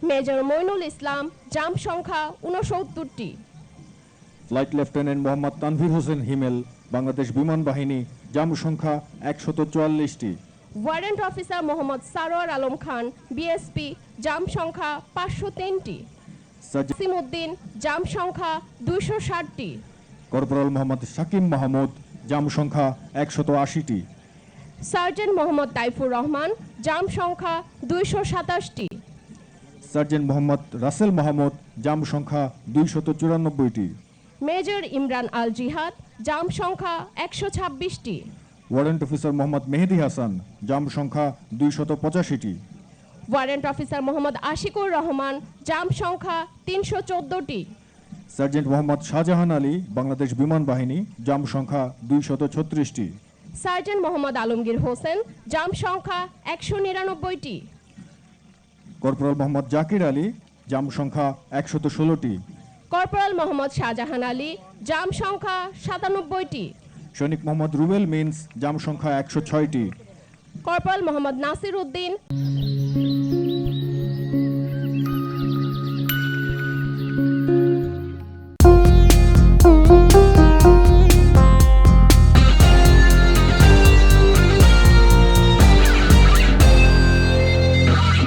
Major Moinul Islam, জাম সংখ্যা 69টি। ফ্লাইট লেফটেন্যান্ট মোহাম্মদ তানভীর হোসেন হিমেল, বাংলাদেশ বিমান বাহিনী, জাম সংখ্যা 144টি। Warrant officer Mohammad Sarwar Alam Khan, BSP, জাম সংখ্যা 503টি। সিমউদ্দিন, জাম সংখ্যা 260টি। কর্পোরাল মোহাম্মদ শাকিম মাহমুদ, জাম সংখ্যা 180টি। সার্জেন্ট মোহাম্মদ তাইফুর রহমান, জাম সংখ্যা 227টি। সার্জেন্ট মোহাম্মদ রাসেল মাহমুদ, জাম সংখ্যা 294টি। মেজর ইমরান আল জিহাদ, জাম সংখ্যা 126টি। ওয়ারেন্ট অফিসার মোহাম্মদ মেহেদি হাসান, জাম সংখ্যা 285টি। ওয়ারেন্ট অফিসার মোহাম্মদ আশিকুর রহমান, জাম সংখ্যা 314টি। সার্জেন্ট মোহাম্মদ শাহজাহান আলী, বাংলাদেশ বিমান বাহিনী, জাম সংখ্যা 236টি। সার্জেন্ট মোহাম্মদ আলমগীর হোসেন, জাম সংখ্যা 199টি। কর্পোরাল মোহাম্মদ জাকির আলী, জাম সংখ্যা 116টি। কর্পোরাল মোহাম্মদ শাহজাহান আলী, জাম সংখ্যা 97টি। সৈনিক মোহাম্মদ রুবেল মিন্স, জাম সংখ্যা 106টি। কর্পোরাল মোহাম্মদ নাসির উদ্দিন।